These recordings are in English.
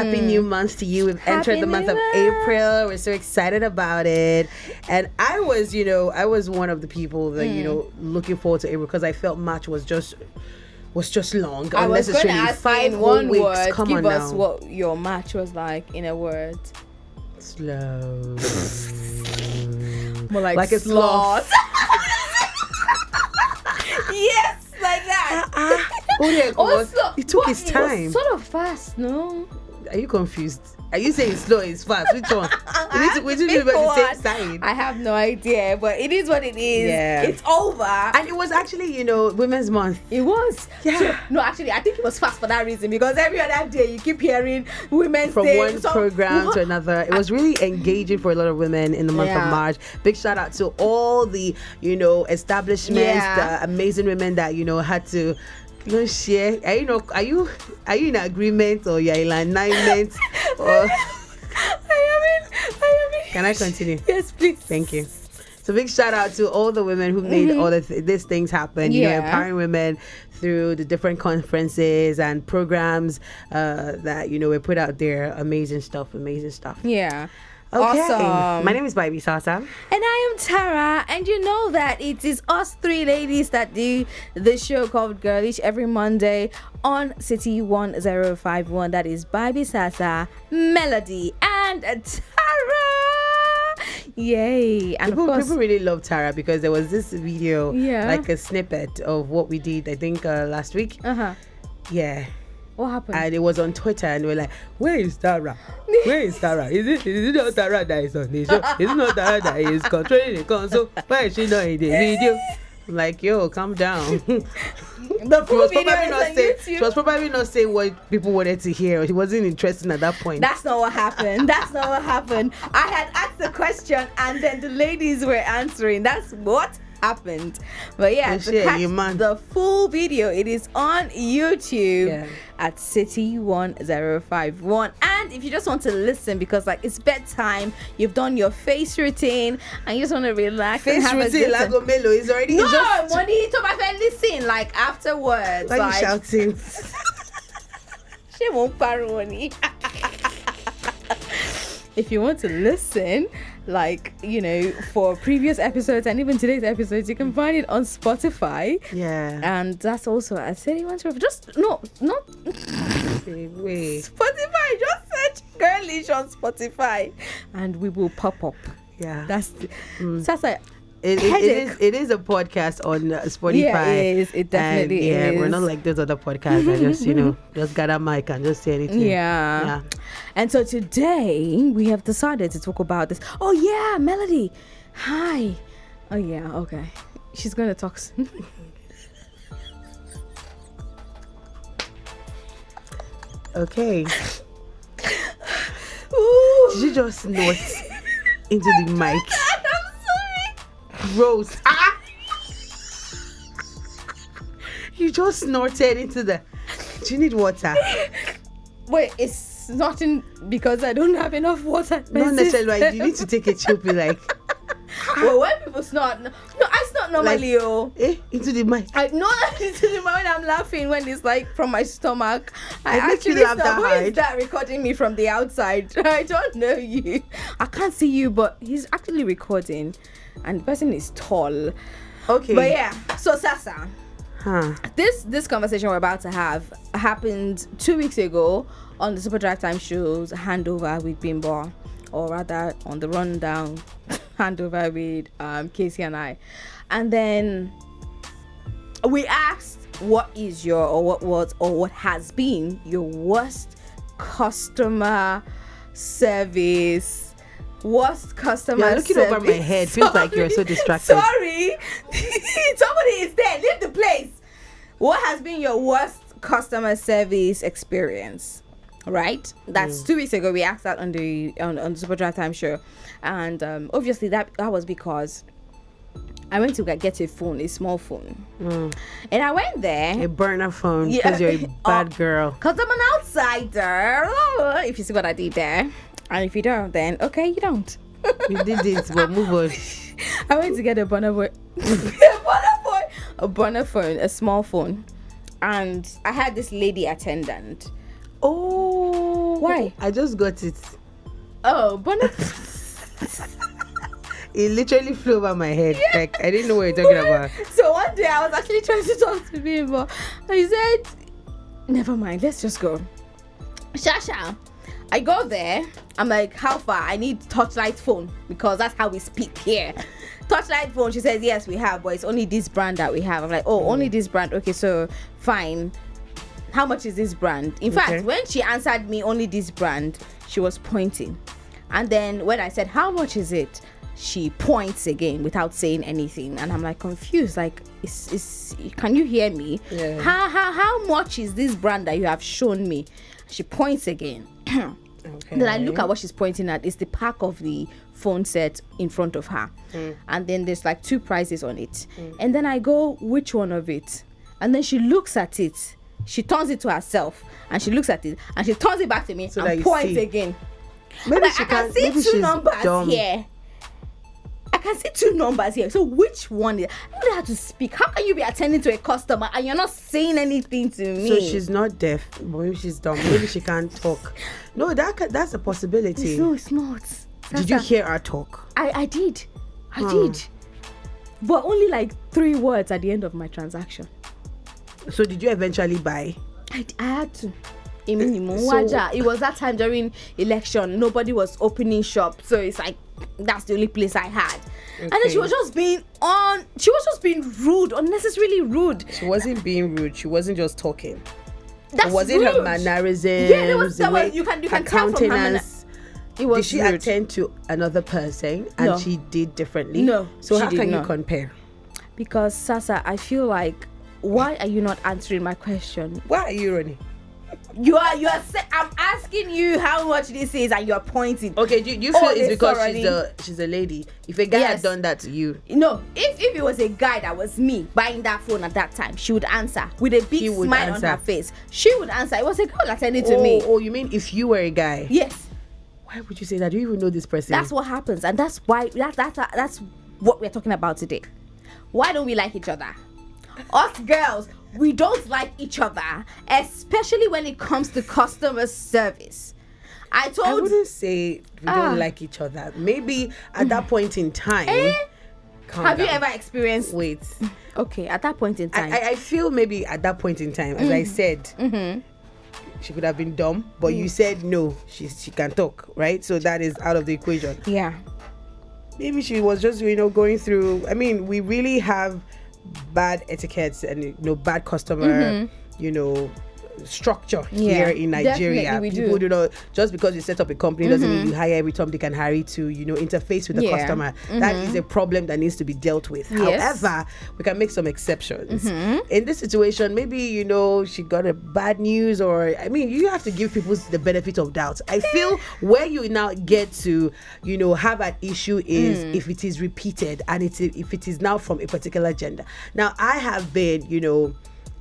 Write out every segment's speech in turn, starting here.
Happy new month to you. We've entered the month of April. We're so excited about it. And I was one of the people that, looking forward to April because I felt March was just long. I was going to ask 5 whole one weeks. word. Come Give on us now. what your March was like in a word. Slow. More like a sloth. Yes, like that. It took his time. It was sort of fast, no? Are you confused? Are you saying slow is fast? Which one? We need to be on the same side. I have no idea, but it is what it is. Yeah. It's over. And it was actually, Women's Month. It was. Yeah. So, no, actually, I think it was fast for that reason because every other day you keep hearing Women's From Day. one program to another. It was really engaging for a lot of women in the month of March. Big shout out to all the, establishments, the amazing women that, had to share. Are you in agreement or you're in alignment? Or I am. Can I continue? Yes, please. Thank you. So big shout out to all the women who made all these things happen. Empowering women through the different conferences and programs that were put out there. Amazing stuff. Yeah. Okay. Awesome. My name is Baby Sasa. And I am Tara, and you know that it is us 3 ladies that do the show called Girlish every Monday on City 1051. That is Baby Sasa, Melody, and Tara. Yay. And people really love Tara because there was this video, Yeah. like a snippet of what we did, I think last week. Yeah. What happened? And it was on Twitter, and we were like, "Where is Tara? Where is Tara? Is it not Tara that is on the show? Is it not Tara that is controlling the console? Why is she not in the video?" I'm like, "Yo, calm down." The full video is on YouTube. She was probably not saying what people wanted to hear. She wasn't interested at that point. That's not what happened. I had asked the question, and then the ladies were answering. That's what happened. But yeah, to catch the full video, it is on YouTube at City 1051. And if you just want to listen because it's bedtime, you've done your face routine and you just want to relax face and have routine a Lago Melo is already money to my friend, listen afterwards. Why are you shouting? She won't paroni. If you want to listen, for previous episodes and even today's episodes, you can find it on Spotify. Yeah. And that's also at City 112. Just, not Wait. Spotify. Just search Girlish on Spotify and we will pop up. Yeah. That's like... It is a podcast on Spotify. Yeah, it is. It definitely is. We're not like those other podcasts that just, just got a mic and just say anything. Yeah. And so today we have decided to talk about this. Oh, yeah, Melody. Hi. Oh, yeah, okay. She's going to talk soon. Okay. Ooh. Did you just snort into the mic? Gross. You just snorted into the... Do you need water? Wait, it's not because I don't have enough water. Not necessarily. Right? You need to take a chill pill, Well, when people snort... No, I snort normally, into the mic. I know into the mic when I'm laughing, when it's from my stomach. I actually actually laugh that Who hard. is that recording me from the outside? I don't know you. I can't see you, but he's actually recording. And the person is tall. Okay. But yeah, so Sasa. This conversation we're about to have happened 2 weeks ago on the Super Drive Time show's Handover with Bimbo, or rather on the rundown Handover with Casey and I. And then we asked what is your, or what was, or what has been your worst customer service. Worst customer looking service. over my head. Feels like you're so distracted. Sorry. Somebody is there. Leave the place. What has been your worst customer service experience? Right? That's 2 weeks ago. We asked that on the Super Drive Time show. And obviously that was because I went to get a phone, a small phone. And I went there. A burner phone because you're a bad girl. Because I'm an outsider. If you see what I did there. And if you don't, then okay, you don't. You did it, but move on. I went to get a burner phone, a small phone. And I had this lady attendant. Oh. Why? I just got it. Oh, but It literally flew over my head. Yeah. Like, I didn't know what you're talking about. So one day I was actually trying to talk to Bimbo. I said, never mind, let's just go. Shasha. I go there. I'm like, how far? I need Torchlight phone because that's how we speak here. Torchlight phone. She says, yes, we have, but it's only this brand that we have. I'm like, oh, only this brand. Okay, so fine. How much is this brand? In fact, when she answered me only this brand, she was pointing. And then when I said, how much is it? She points again without saying anything. And I'm like confused. Like, can you hear me? Yeah. How much is this brand that you have shown me? She points again. Okay. Then I look at what she's pointing at. It's the pack of the phone set in front of her. And then there's like 2 prices on it. And then I go, which one of it? And then she looks at it. She turns it to herself and she looks at it and she turns it back to me so and points again. Maybe like, I can see 2 numbers dumb. here. I can see 2 numbers here. So which one is? I don't know how to speak. How can you be attending to a customer and you're not saying anything to me? So she's not deaf. Maybe she's dumb. Maybe she can't talk. No, that's a possibility. No, it's not. Did you hear her talk? I did. I did. But only like 3 words at the end of my transaction. So did you eventually buy? I had to. It was that time during election. Nobody was opening shop. So it's like, that's the only place I had. Okay. And then she was just being rude, unnecessarily rude. She wasn't being rude. She wasn't just talking. That's was it rude. Her mannerisms? Yeah, there was you can tell from her it was Did she rude. attend to another person and she did differently? No. So how can you compare? Because Sasa, I feel like, why are you not answering my question? Why are you running? I'm asking you how much this is and you're pointing. Okay, do you feel it's because she's a lady? If a guy had done that to you, no. If it was a guy that was me buying that phone at that time, she would answer with a big smile on her face. She would answer. It was a girl attending to me. Oh, you mean if you were a guy? Yes. Why would you say that? Do you even know this person? That's what happens, and that's why that's what we're talking about today. Why don't we like each other? Us girls, we don't like each other, especially when it comes to customer service. I wouldn't say we don't like each other. Maybe at that point in time. Have you ever experienced? Wait. Okay, at that point in time. I feel maybe at that point in time, as I said, she could have been dumb, but you said no, she can talk, right? So that is out of the equation. Yeah. Maybe she was just, going through. I mean, we really have bad etiquettes and bad customer structure here in Nigeria. People do not, just because you set up a company doesn't mean you hire every Tom, Dick and Harry to interface with the customer. That is a problem that needs to be dealt with. Yes. However, we can make some exceptions. In this situation, maybe she got a bad news, or you have to give people the benefit of doubt. I feel where you now get to have an issue is if it is repeated and if it is now from a particular gender. Now I have been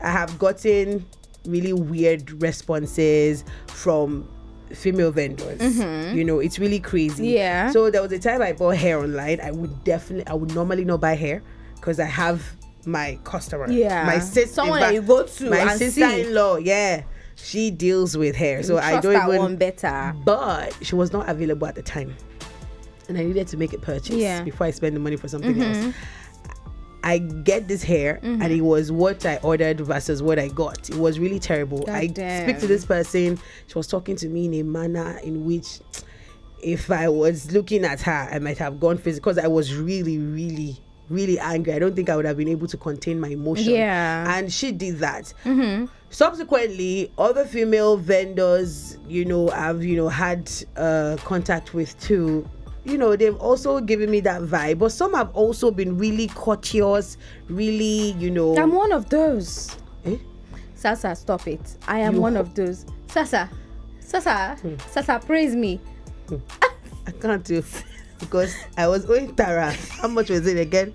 I have gotten really weird responses from female vendors. It's really crazy. Yeah. So there was a time I bought hair online. I would normally not buy hair because I have my customer. Yeah. My sister. Someone that you go to. My sister-in-law. Yeah. She deals with hair. So I don't even. One better. But she was not available at the time, and I needed to make a purchase before I spend the money for something else. I get this hair and it was what I ordered versus what I got. It was really terrible. Speak to this person. She was talking to me in a manner in which if I was looking at her, I might have gone physical because I was really, really, really angry. I don't think I would have been able to contain my emotion. Yeah. And she did that. Subsequently, other female vendors, I've, had contact with too. They've also given me that vibe, but some have also been really courteous, really, I'm one of those. Sasa, stop it. I am one of those. Sasa, praise me. I can't do, because I was owing Tara. How much was it again?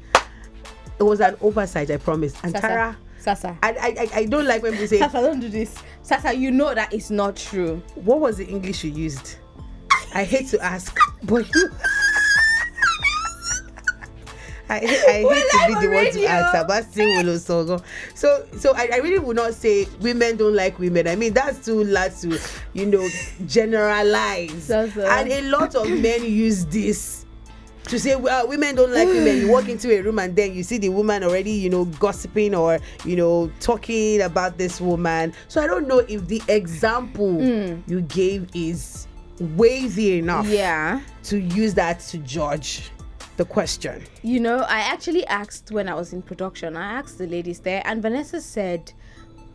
It was an oversight, I promise. And Sasa. I don't like when people say, Sasa, don't do this. Sasa, you know that it's not true. What was the English you used? I hate to ask, but I hate to be the one to answer, but still, so I really would not say women don't like women. I mean, that's too large to, generalize. And a lot of men use this to say, well, women don't like women. You walk into a room and then you see the woman already, gossiping or, talking about this woman. So I don't know if the example you gave is weighty enough to use that to judge the question. I actually asked when I was in production, I asked the ladies there, and Vanessa said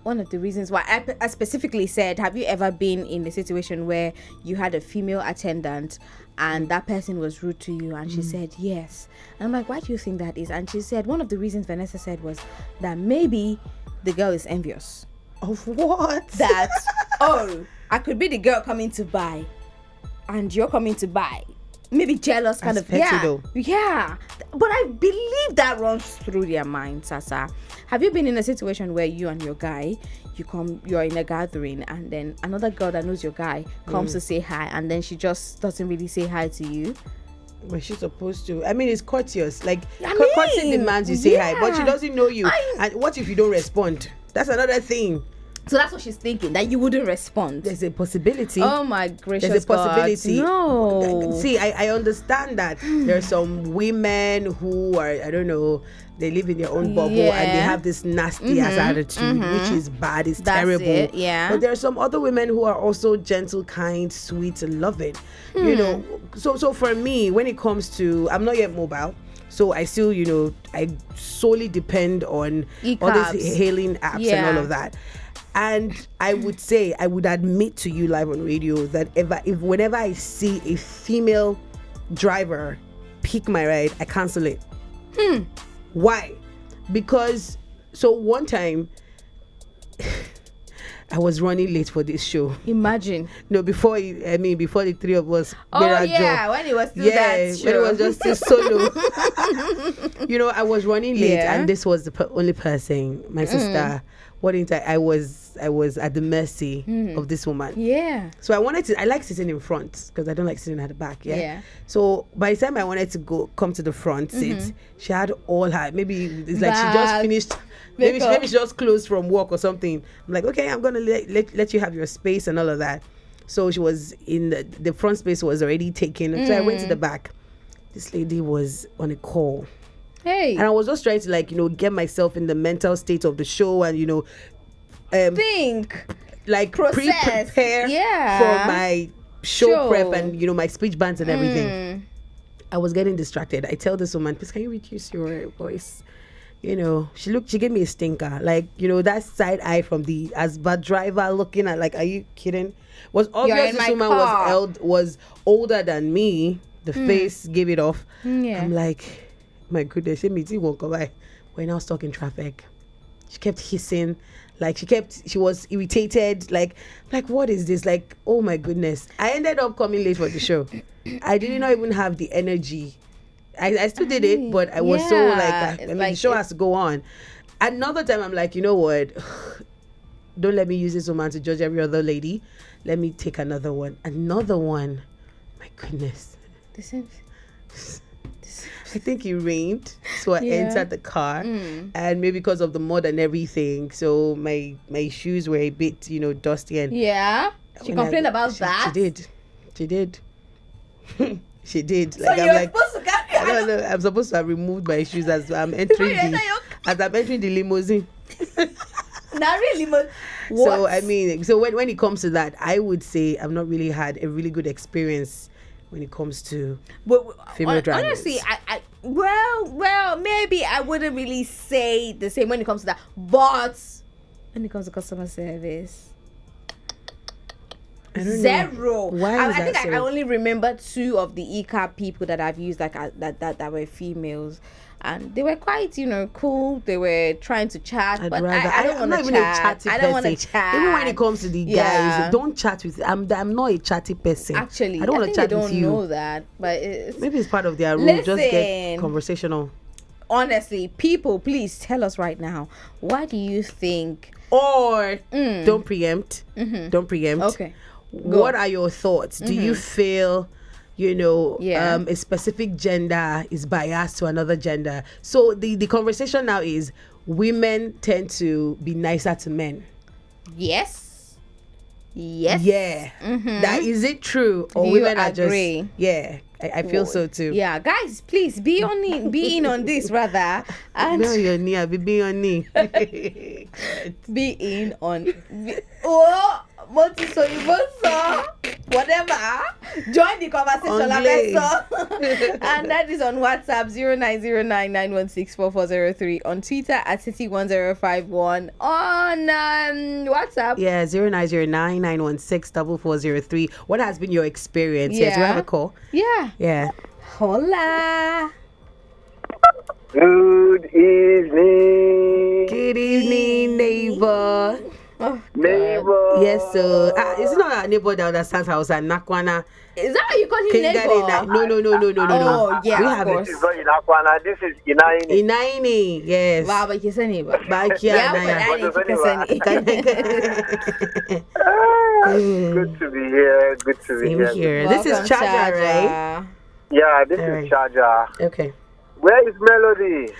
one of the reasons why I specifically said, have you ever been in a situation where you had a female attendant and that person was rude to you? And she said yes. And I'm like, why do you think that is? And she said one of the reasons Vanessa said was that maybe the girl is envious. Of what? That I could be the girl coming to buy and you're coming to buy. Maybe jealous kind of. Yeah. But I believe that runs through their mind, Sasa. Have you been in a situation where you and your guy, you're in a gathering and then another girl that knows your guy comes to say hi and then she just doesn't really say hi to you? Well, she's supposed to. I mean, it's courteous. Like, courtesy demands you say hi, but she doesn't know you. And what if you don't respond? That's another thing. So that's what she's thinking, that you wouldn't respond. There's a possibility. Oh my gracious. There's a possibility. God. No. See, I understand that there are some women who are, I don't know, they live in their own bubble and they have this nasty ass attitude, which is bad, it's terrible. It, yeah. But there are some other women who are also gentle, kind, sweet, and loving. So for me, when it comes to, I'm not yet mobile. So I still, I solely depend on all these hailing apps and all of that. And I would admit to you live on radio that whenever I see a female driver pick my ride, I cancel it. Why? Because one time I was running late for this show. Imagine. No, before the three of us. When it was still that show. When it was just still solo. I was running late and this was the only person, my sister. I was at the mercy of this woman. Yeah. So I like sitting in front because I don't like sitting at the back. Yeah. So by the time I wanted to come to the front seat, she had all her, maybe it's like she just finished, maybe she just closed from work or something. I'm like, okay, I'm gonna let you have your space and all of that. So she was in the front space was already taken. So I went to the back. This lady was on a call. Hey. And I was just trying to get myself in the mental state of the show and think, like prepare for my show prep and my speech bands and everything. I was getting distracted. I tell this woman, please, can you reduce your voice? She gave me a stinker, that side eye from the Asba driver looking at, like, are you kidding? Was obvious this woman was older than me. The face gave it off. I'm like, my goodness, we're now stuck in traffic. She kept hissing, she was irritated, like what is this? Like, oh my goodness. I ended up coming late for the show. I did not even have the energy. I still did it, but I was so the show has to go on. Another time I'm like, you know what? Don't let me use this woman to judge every other lady. Let me take another one. My goodness. I think it rained, so I entered the car, and maybe because of the mud and everything, so my shoes were a bit, dusty. And she complained about that. She did. She did. So you're supposed to carry. I don't know. I'm supposed to have removed my shoes as I'm entering the limousine. Not really, but so when it comes to that, I would say I've not really had a really good experience when it comes to female drivers. Honestly, well, maybe I wouldn't really say the same when it comes to that. But when it comes to customer service, I don't zero. Know. Why I think I only remember 2 of the e-cab people that I've used that were females. And they were quite, cool. They were trying to chat, but I don't want to chat. I don't want to chat. Even when it comes to the guys, don't chat with. I'm not a chatty person. Actually, I don't want to chat with you. They don't know that, but maybe it's part of their rule. Just get conversational. Honestly, people, please tell us right now. What do you think? Or don't preempt. Don't preempt. Okay. What are your thoughts? Do you feel? a specific gender is biased to another gender. So the conversation now is women tend to be nicer to men. Yes. Yeah. That is it true? Or Do women you are agree? just I feel so too. Yeah, guys, please be in on this rather, and Be on your knee, be on knee. be in on. Whatever. Join the conversation, and that is on WhatsApp 090991644403, on Twitter at City1051, on WhatsApp 090991644403. What has been your experience? Yes, we have a call. Yeah. Hola. Good evening. Good evening, neighbor. Neighbor. Yes, so it's not our neighbor that understands Hausa. Nakwana. Is that what you call him, neighbor? No. Oh, yeah, we of have course. This is not Inakwana. This is Inaini. Inaini, yes. Baba kisa neighbor. Bakia Good to be here. Good to be here. This is Charger, right? Yeah, this is Charger. Okay. Where is Melody?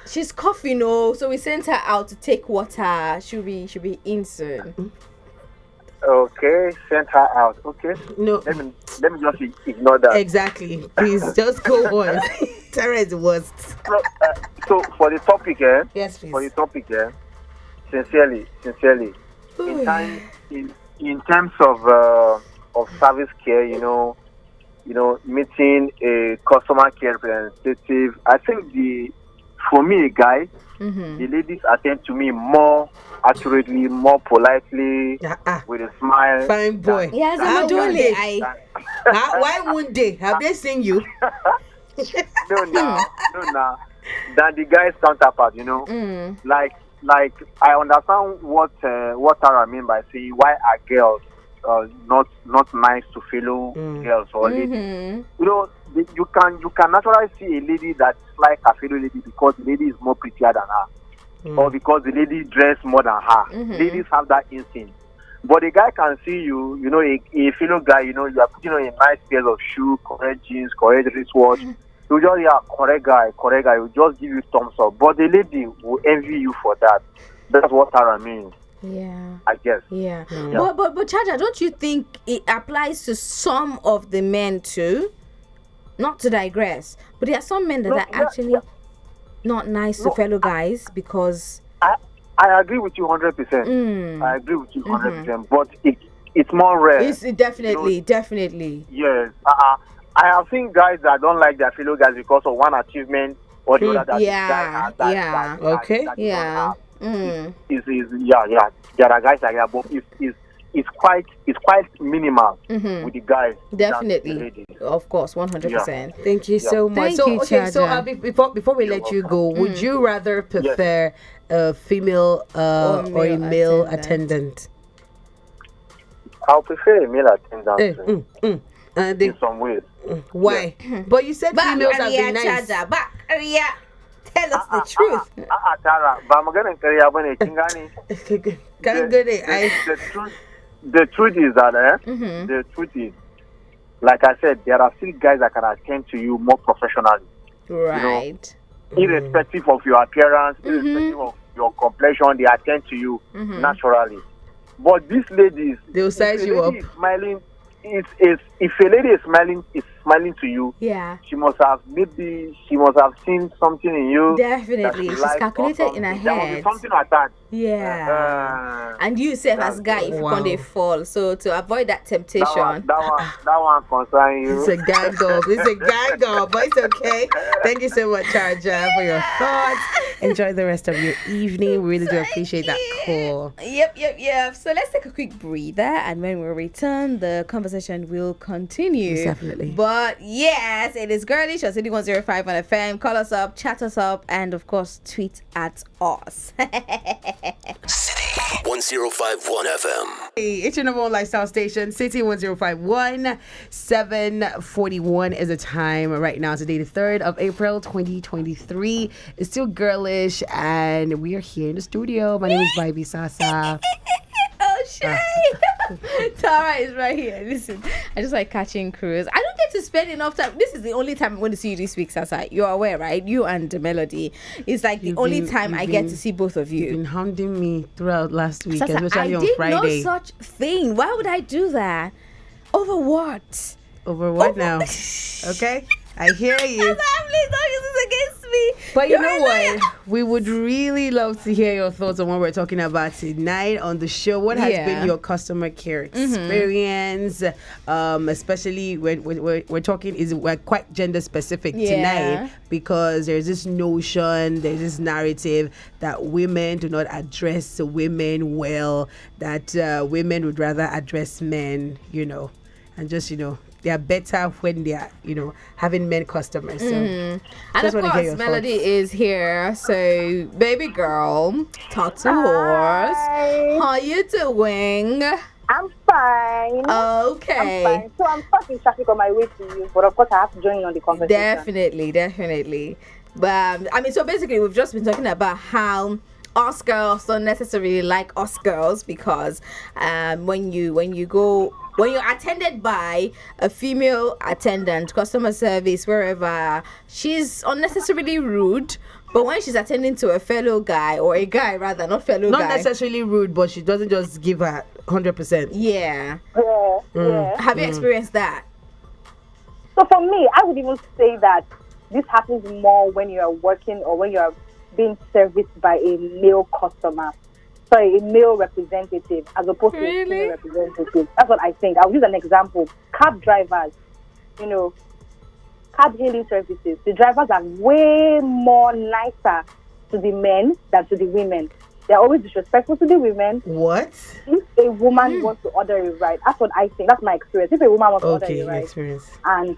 She's coughing, so we sent her out to take water. She'll be in soon. Okay, send her out. Okay. No. Let me just ignore that. Exactly. Please just go on. Tara is the worst. So for the topic, yes, please. For the topic, sincerely, in terms of service care, meeting a customer care representative, I think for me, guy, the ladies attend to me more accurately, more politely, with a smile. Fine boy. Yes, why won't they? Have they seen you? No. Than the guy's counterpart, Like I understand what Tara mean by saying why are girls not nice to fellow girls or ladies. You can naturally see a lady that's like a fellow lady because the lady is more prettier than her, or because the lady dress more than her. Ladies have that instinct. But the guy can see you, a fellow guy, you are putting on a nice pair of shoes, correct jeans, correct wristwatch. You just correct guy, will just give you thumbs up. But the lady will envy you for that. That's what Tara means. Yeah. I guess. Yeah. But Charger, don't you think it applies to some of the men too? Not to digress, but there are some men that are actually not nice to fellow guys because I agree with you 100%. I agree with you 100%. But it's more rare. It's definitely. Yes. I have seen guys that don't like their fellow guys because of one achievement or the other. Okay. There are guys like that, but it's quite minimal with the guys. Definitely, of course, 100%. Yeah. Thank you so much. Thank you, so before we let you go, would you rather prefer a female or a male attendant? I'll prefer a male attendant in some ways. Why? But you said females are being nice. Tell us the truth. The truth is that like I said, there are still guys that can attend to you more professionally. Right. Irrespective of your appearance, irrespective of your complexion, they attend to you naturally. But these ladies, they'll size you up. Smiling, if a lady is smiling to you, she must have seen something in you. Definitely, she's calculated in her head. There must be something like that. Yeah. And you say as guy if you can't fall, so to avoid that temptation. That one concerns you. It's a gang up. But it's okay. Thank you so much, Charger, for your thoughts. Enjoy the rest of your evening. We really do appreciate that call. Yep. So let's take a quick breather, and when we return, the conversation will continue. Definitely. But yes, it is Girlish on City 105 on FM. Call us up, chat us up, and of course, tweet at us. City 1051 FM. Hey, it's your number one lifestyle station, City 1051. 7:41 is the time right now. Today, the 3rd of April, 2023. It's still Girlish, and we are here in the studio. My name is Vibe Sasa. Oh, shit. Tara is right here. Listen, I just like catching crews. I don't get to spend enough time. This is the only time I'm going to see you this week, Sasa. You're aware, right? You and Melody. It's like the only time I get to see both of you. You've been hounding me throughout last week, Sasa, especially I on Friday. did no such thing. Why would I do that? Over what? Over what now? Okay, I hear you. Sasa, please don't use this against me. But you You're know a what? liar. We would really love to hear your thoughts on what we're talking about tonight on the show. What has been your customer care experience? Especially when we're talking, we're quite gender specific tonight, because there's this notion, there's this narrative that women do not address women well, that women would rather address men, and just, they are better when they are, having men customers. So, and of course, Melody is here. So, baby girl, talk to us. How you doing? I'm fine. Okay. I'm fine. So I'm stuck in traffic on my way to you, but of course I have to join in on the conversation. Definitely. But so basically, we've just been talking about how us girls don't necessarily like us girls, because when you're attended by a female attendant, customer service, wherever, she's unnecessarily rude. But when she's attending to a fellow guy, or a guy rather, not guy. Not necessarily rude, but she doesn't just give her 100%. Yeah. Yeah. Have you experienced that? So for me, I would even say that this happens more when you are working or when you are being serviced by a male customer. Sorry, a male representative, as opposed to a female representative. That's what I think. I'll use an example. Cab drivers, cab hailing services, the drivers are way more nicer to the men than to the women. They're always disrespectful to the women. What? If a woman wants to order a ride, that's what I think. That's my experience. If a woman wants to order a ride, and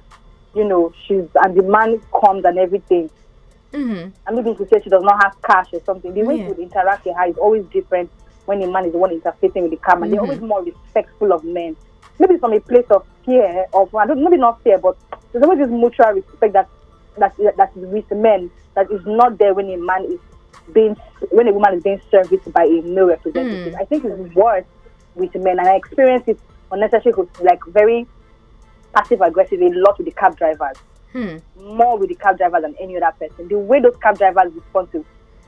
the man comes and everything, and maybe she says she does not have cash or something, the way she would interact with her is always different when a man is the one interfacing with the car, and they're always more respectful of men. Maybe from a place of fear, maybe not fear, but there's always this mutual respect that is with men that is not there when a woman is being serviced by a male representative. I think it's worse with men, and I experience it unnecessarily, like very passive aggressive a lot with the cab drivers. More with the cab drivers than any other person. The way those cab drivers respond to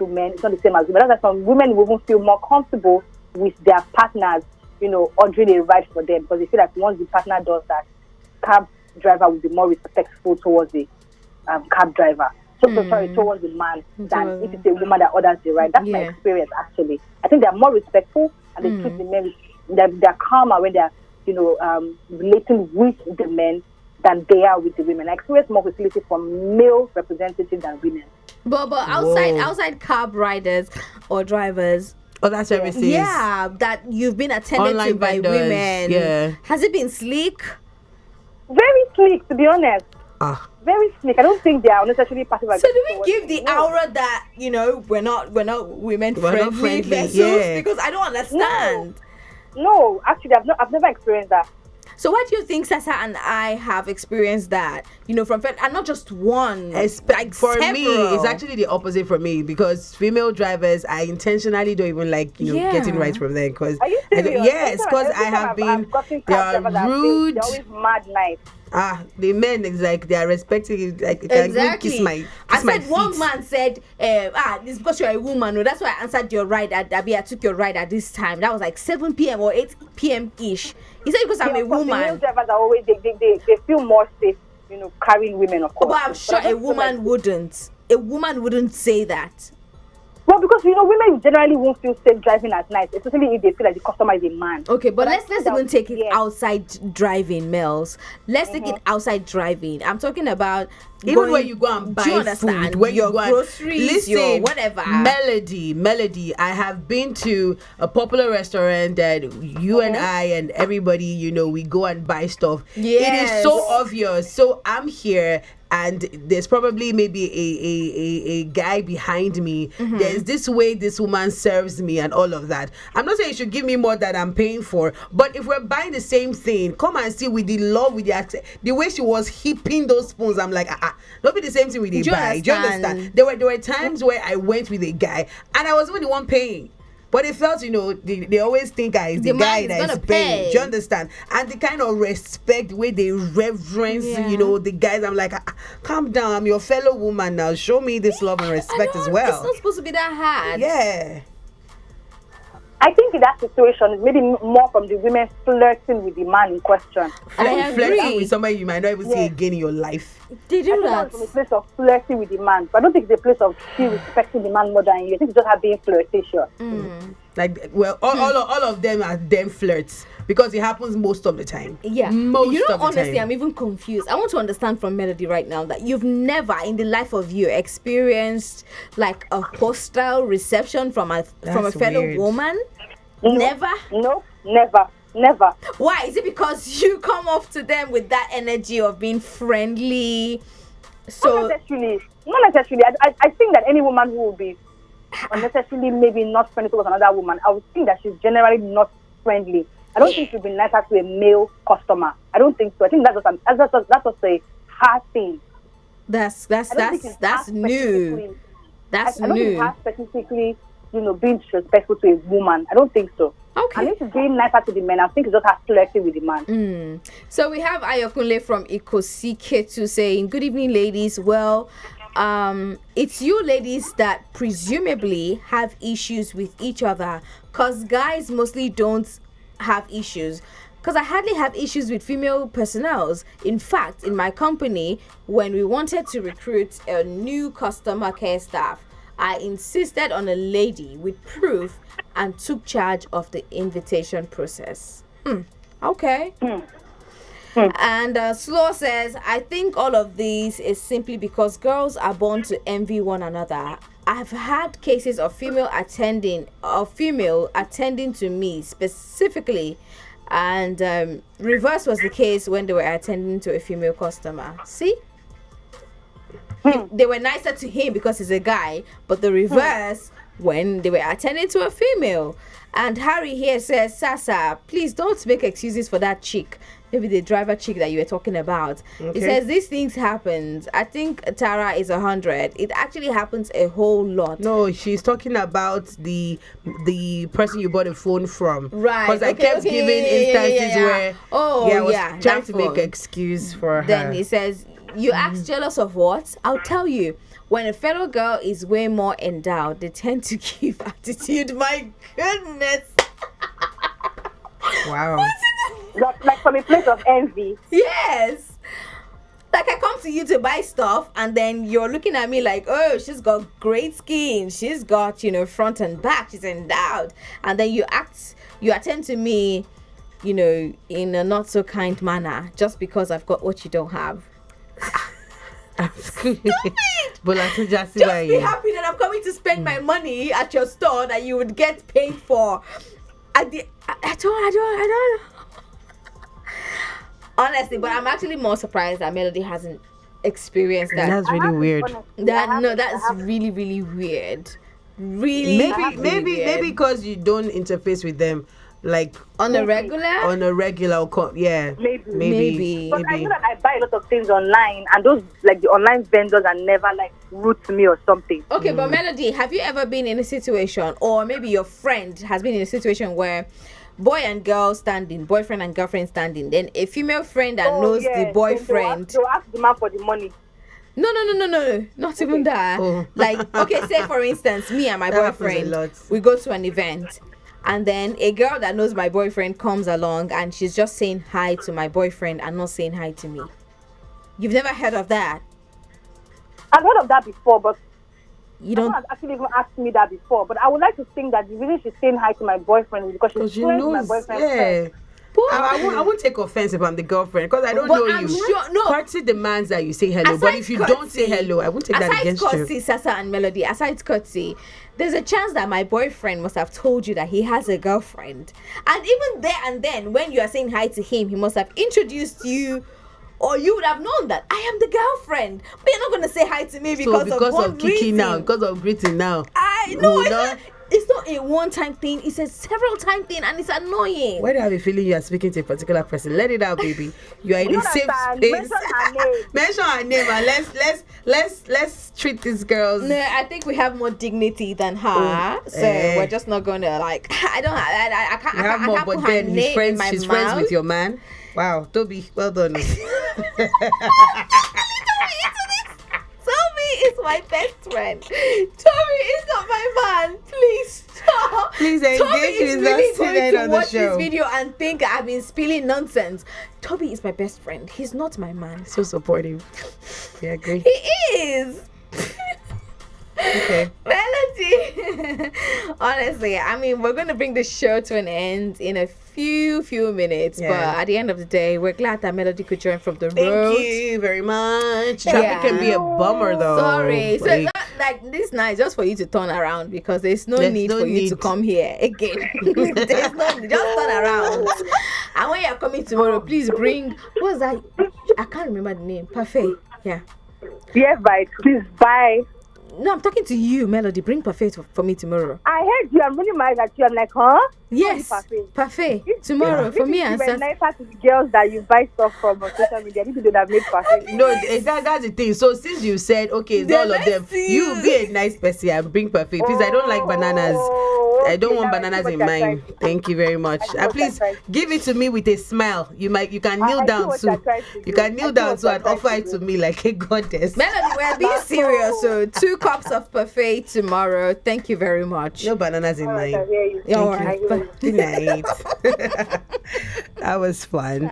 men is not the same as women. That's why some women will even feel more comfortable with their partners, ordering a ride for them, because they feel like once the partner does that, cab driver will be more respectful towards the cab driver. Towards the man than if it's a woman that orders the ride. That's my experience, actually. I think they're more respectful, and they treat the men. They're calmer when they're, relating with the men than they are with the women. I experience more hostility from male representatives than women. But outside cab riders or drivers, other services, that you've been attended to by women, has it been sleek? Very sleek, to be honest. Very sleek. I don't think they are necessarily passive aggressive. So do we give the aura that we're not women friendly vessels? Because I don't understand. No, actually, I've never experienced that. So why do you think Sasa and I have experienced that? From and not just one. Like for me, it's actually the opposite for me, because female drivers, I intentionally don't even like getting rides from them, because because I have been they are rude. They're always mad nice. The men is like they are respecting it, like exactly. I said one man said, "It's because you're a woman." No, that's why I answered your ride at I took your ride at this time. That was like 7 p.m. or 8 p.m. ish. He said because I'm a woman. Male drivers are always they feel more safe, carrying women, of course. But I'm sure a woman wouldn't. A woman wouldn't say that. Well, because women generally won't feel safe driving at night, especially if they feel like the customer is a man. Okay, but let's even take it outside driving, Mels. Let's take it outside driving. I'm talking about even when you go and buy food, when your you go groceries, your whatever. Melody, I have been to a popular restaurant that you and I and everybody, we go and buy stuff. Yes. It is so obvious. So I'm here, and there's probably maybe a guy behind me. There's this way this woman serves me and all of that. I'm not saying you should give me more than I'm paying for, but if we're buying the same thing, come and see with the love, with the way she was heaping those spoons. I'm like, don't be the same thing with the buy. Do you understand? There were times where I went with a guy and I was even the one paying. But it felt, they always think it's the guy that is paying. Do you understand? And the kind of respect where they reverence, the guys. I'm like, calm down. I'm your fellow woman now. Show me this love and respect as well. It's not supposed to be that hard. Yeah. I think in that situation, it's maybe more from the women flirting with the man in question. Flirting with somebody you might not even see again in your life. They do that. From a place of flirting with the man. But I don't think it's a place of still respecting the man more than you. I think it's just her being flirtatious. Like, all of them are them flirts. Because it happens most of the time. Yeah. Honestly, I'm even confused. I want to understand from Melody right now that you've never in the life of you experienced like a hostile reception from a fellow woman? Never? No, never. Why? Is it because you come off to them with that energy of being friendly? So not necessarily. I think that any woman who will be unnecessarily maybe not friendly towards another woman, I would think that she's generally not friendly. I don't think she'd be nicer to a male customer. I don't think so. I think that's just a hard thing. That's new. That's I don't new. think her specifically, being disrespectful to a woman. I don't think so. Okay. I think she's being nicer to the men. I think it's just her flirting with the man. So we have Ayokunle from Ikosiketu saying, "Good evening, ladies. Well, it's you ladies that presumably have issues with each other, cause guys mostly don't have issues. Because I hardly have issues with female personnels. In fact, in my company, when we wanted to recruit a new customer care staff, I insisted on a lady with proof and took charge of the invitation process." Okay. And Slow says, "I think all of this is simply because girls are born to envy one another. I've had cases of female attending to me specifically, and reverse was the case when they were attending to a female customer. See? They were nicer to him because he's a guy, but the reverse when they were attending to a female." And Harry here says, "Sasa, please don't make excuses for that chick." Maybe the driver chick that you were talking about. Okay. It says these things happen. I think Tara is 100. It actually happens a whole lot. No, she's talking about the person you bought a phone from. Right. Because I kept giving instances where I was trying to make an excuse for her. Then he says, "You ask jealous of what? I'll tell you. When a fellow girl is way more endowed, they tend to give attitude." My goodness. Wow. Like from a place of envy. Yes. Like I come to you to buy stuff and then you're looking at me like, "Oh, she's got great skin. She's got, front and back. She's endowed." And then you attend to me, in a not so kind manner just because I've got what you don't have. Just be happy that I'm coming to spend my money at your store that you would get paid for. I don't. Honestly, but I'm actually more surprised that Melody hasn't experienced that. That's really weird. That's really, really weird. Really, maybe because you don't interface with them like on a regular. Yeah, maybe. But I know that I buy a lot of things online, and those like the online vendors are never like rude to me or something. Okay, but Melody, have you ever been in a situation, or maybe your friend has been in a situation where boyfriend and girlfriend standing, then a female friend that knows the boyfriend. So ask the man for the money. No, not even that. Like, okay, say for instance, me and my boyfriend, we go to an event, and then a girl that knows my boyfriend comes along, and she's just saying hi to my boyfriend and not saying hi to me. You've never heard of that? I've heard of that before, but you don't have actually even asked me that before. But I would like to think that the reason she's saying hi to my boyfriend is because she's friends with my boyfriend's friend. I won't take offense if I'm the girlfriend because I don't know you. Sure, no. Courtesy demands that you say hello, but if you don't say hello, I won't take that against you. Sasa and Melody, aside courtesy, there's a chance that my boyfriend must have told you that he has a girlfriend, and even there and then, when you are saying hi to him, he must have introduced you. Or you would have known that I am the girlfriend, but you're not going to say hi to me because of kicking reason. now, because of greeting now. I know. it's not a one-time thing. It's a several-time thing, and it's annoying. Why do I have a feeling you are speaking to a particular person? Let it out, baby. You are in a safe space. Mention her name, and let's treat these girls. No, I think we have more dignity than her, so we're just not gonna like. I can't. You have more, but then she's friends with your man. Wow, Toby, well done. Toby is my best friend. Toby is not my man. Please stop. Please engage Toby is with really us going tonight to on the watch show. this video and think I've been spilling nonsense. Toby is my best friend. He's not my man. So supportive. Yeah, great. He is. Okay. Melody. Honestly, I mean, we're going to bring the show to an end in a few minutes, but at the end of the day, we're glad that Melody could join from the road. Thank you very much. Traffic can be a bummer, though. Sorry. So it's not like this night just for you to turn around, because there's no need for you to come here again. There's no need. Just turn around. And when you're coming tomorrow, please bring, what's that? I can't remember the name. Parfait. Yeah. Yes, bye. Please, bye. No, I'm talking to you, Melody. Bring parfait for me tomorrow. I heard you. I'm really mad at you. I'm like, huh? Yes, parfait tomorrow for me and Sas. Nicer to the girls that you buy stuff from on social media. These people that make parfait. No, that's the thing. So since you said okay, it's all of them, you be a nice person and bring parfait. Please, I don't like bananas. I don't want bananas in mine. Thank you very much. Please give it to me with a smile. You can kneel down too. You can kneel down too and offer it to me like a goddess. Melody, we're being serious. So 2 cups of parfait tomorrow. Thank you very much. No bananas in mine. All right. Good night. That was fun.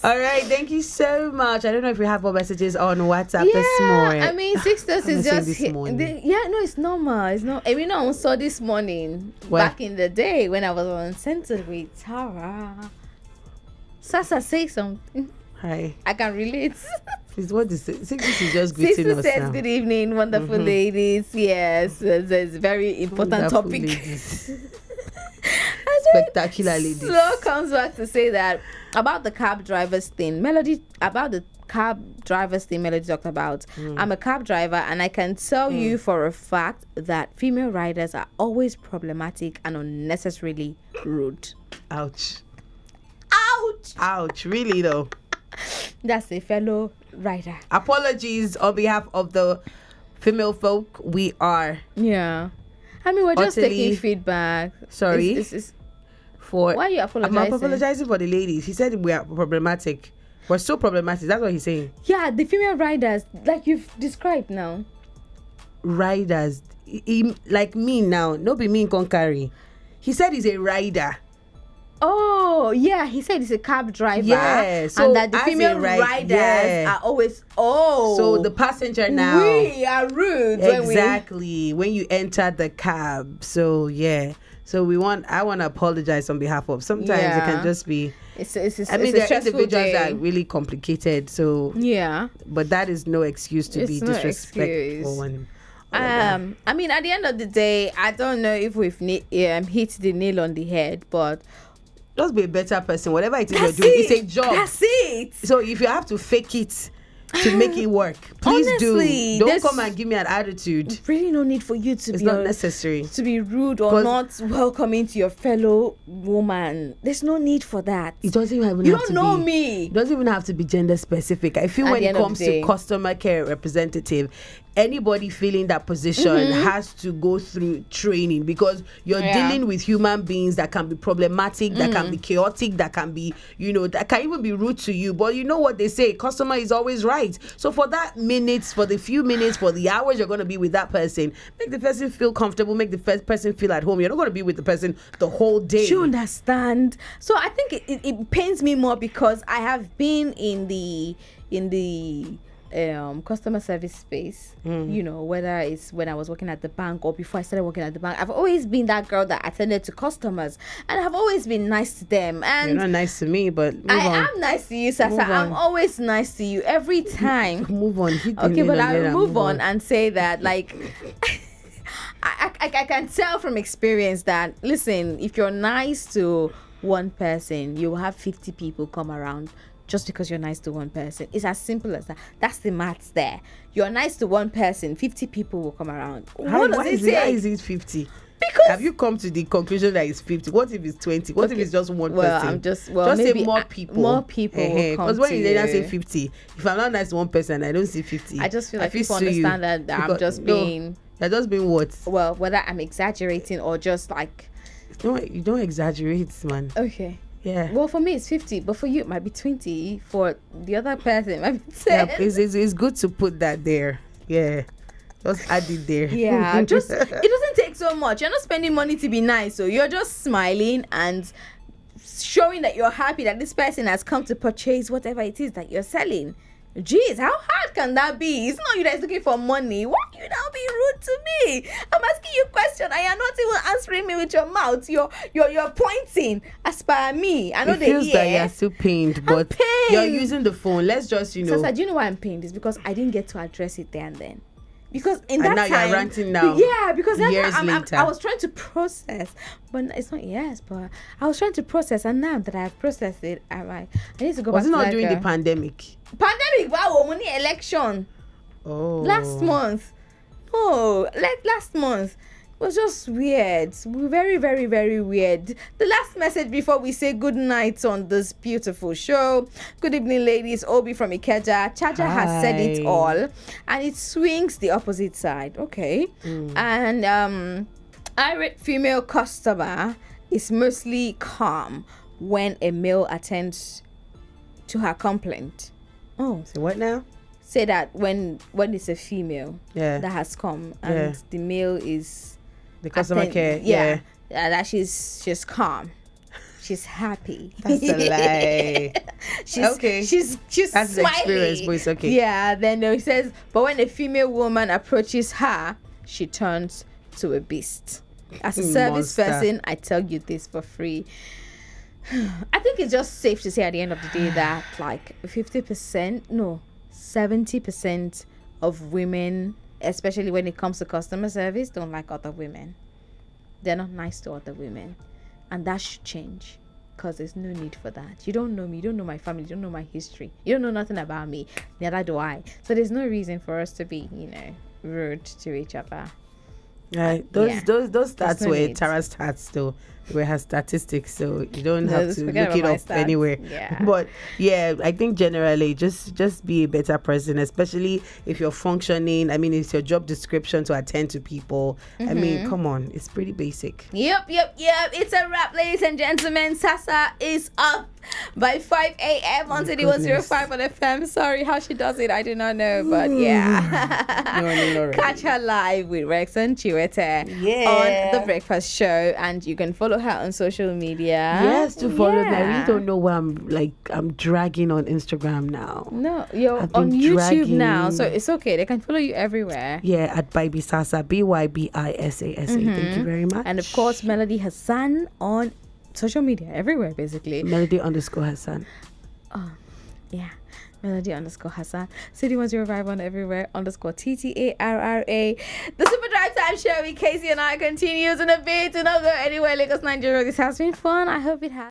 All right, thank you so much. I don't know if we have more messages on WhatsApp this morning. I mean, Sisters is just no, it's normal. It's not. I mean, I saw this morning back in the day when I was on Centered with Tara. Sasa, say something. Hi. I can relate. What is it? This is just greeting Sister us says now. Good evening, wonderful ladies. Yes, it's a very important topic. Spectacular ladies. Slow comes back to say that about the cab drivers thing. Melody talked about. I'm a cab driver, and I can tell you for a fact that female riders are always problematic and unnecessarily rude. Ouch. Ouch. Really though. That's a fellow rider. Apologies on behalf of the female folk. We are. Yeah. I mean, we're just taking feedback. Sorry. Why are you apologizing? I'm apologizing for the ladies. He said we are problematic. We're so problematic. That's what he's saying. Yeah, the female riders, like you've described now. Riders. Like me now. No be me in Konkari. He said he's a rider. Oh, yeah. He said he's a cab driver. Yeah. So and that the female riders are always, so the passenger now. We are rude. Exactly. When you enter the cab. So, yeah. So I want to apologize on behalf of. Sometimes it can just be. There are individuals that are really complicated. So. Yeah. But that is no excuse to be disrespectful. I mean, at the end of the day, I don't know if we've hit the nail on the head, but just be a better person. Whatever it is you're doing, it's a job. That's it. So if you have to fake it to make it work, please honestly, don't come and give me an attitude. Really no need for you to it's not necessary to be rude or not welcoming to your fellow woman. There's no need for that. It doesn't even you don't know me. It doesn't even have to be gender specific. I feel when it comes to customer care representative, anybody filling that position has to go through training, because you're dealing with human beings that can be problematic, that can be chaotic, that can be, that can even be rude to you. But you know what they say, customer is always right. So for the few minutes, for the hours you're going to be with that person, make the person feel comfortable, make the person feel at home. You're not going to be with the person the whole day. Do you understand? So I think it pains me more because I have been in the customer service space, whether it's when I was working at the bank or before I started working at the bank. I've always been that girl that attended to customers, and I've always been nice to them. And you're not nice to me, but I am nice to you, Sasa. I'm always nice to you every time. Move on. Okay, but I'll move on and say that, like, I can tell from experience that, listen, if you're nice to one person, you will have 50 people come around. Just because you're nice to one person. It's as simple as that. That's the maths there. You're nice to one person, 50 people will come around. What does it say? Why is it 50? Because have you come to the conclusion that it's 50? What if it's 20? What if it's just one person? Just say more people. More people. Because when you then say 50, if I'm not nice to one person, I don't see 50. I just feel like people understand that I'm just being. You're just being what? Well, whether I'm exaggerating or just like. No, you don't exaggerate, man. Okay. Yeah. Well, for me it's 50, but for you it might be 20. For the other person, it might be 10. Yeah, it's good to put that there. Yeah. Just add it there. Yeah, it doesn't take so much. You're not spending money to be nice, so you're just smiling and showing that you're happy that this person has come to purchase whatever it is that you're selling. Jeez, how hard can that be? It's not you that's looking for money. Why are you now being rude to me? I'm asking you a question and you're not even answering me with your mouth. You're pointing as per me. I know it feels that you're still pained, but you're using the phone. Let's just, Sasa, do you know why I'm pained? It's because I didn't get to address it there and then. Because in that and now time, you're ranting now. Yeah, because that years time, later. I was trying to process, but it's not years. But I was trying to process, and now that I've processed it, I need to go back. Was it to not during the pandemic? Pandemic, wow, money election. Oh. Last month. Oh, like last month. It was just weird. Very, very, very weird. The last message before we say good night on this beautiful show. Good evening, ladies. Obi from Ikeja. Chaja has said it all. And it swings the opposite side. Okay. And irate female customer is mostly calm when a male attends to her complaint. Oh. So what now? Say that when it's a female that has come and the male is... The customer care, that she's calm, she's happy. That's a lie. She's that's smiling. The experience, but it's okay. Yeah. Then it says, but when a female woman approaches her, she turns to a beast. As a service person, I tell you this for free. I think it's just safe to say at the end of the day that like 70% of women, especially when it comes to customer service, don't like other women. They're not nice to other women, and that should change, because there's no need for that. You don't know me, you don't know my family, you don't know my history, you don't know nothing about me, neither do I. So there's no reason for us to be, rude to each other. Right. Those stats were Tara's stats though. Where her statistics, so you don't have to look it up anywhere. Yeah. But yeah, I think generally just be a better person, especially if you're functioning. I mean, it's your job description to attend to people. I mean, come on, it's pretty basic. Yep. It's a wrap, ladies and gentlemen. Sasa is up by 5 a.m. on City 105 on FM. Sorry how she does it, I do not know, but yeah. No, Catch her live with Rex and Chiwete on The Breakfast Show, and you can follow her on social media. Yes, to follow me. I really don't know why I'm dragging on Instagram now. No, you're on YouTube now, so it's okay. They can follow you everywhere. Yeah, at Bibi Sasa, BYBISASA. Thank you very much. And of course, Melody Hassan on social media everywhere, basically. Melody_Hassan. Oh, yeah. Melody_Hassan. City 105 on everywhere _TTARRA. The Super Drive Time Show with Casey and I continues in a bit. Do not go anywhere. Lagos, Nigeria. This has been fun. I hope it has.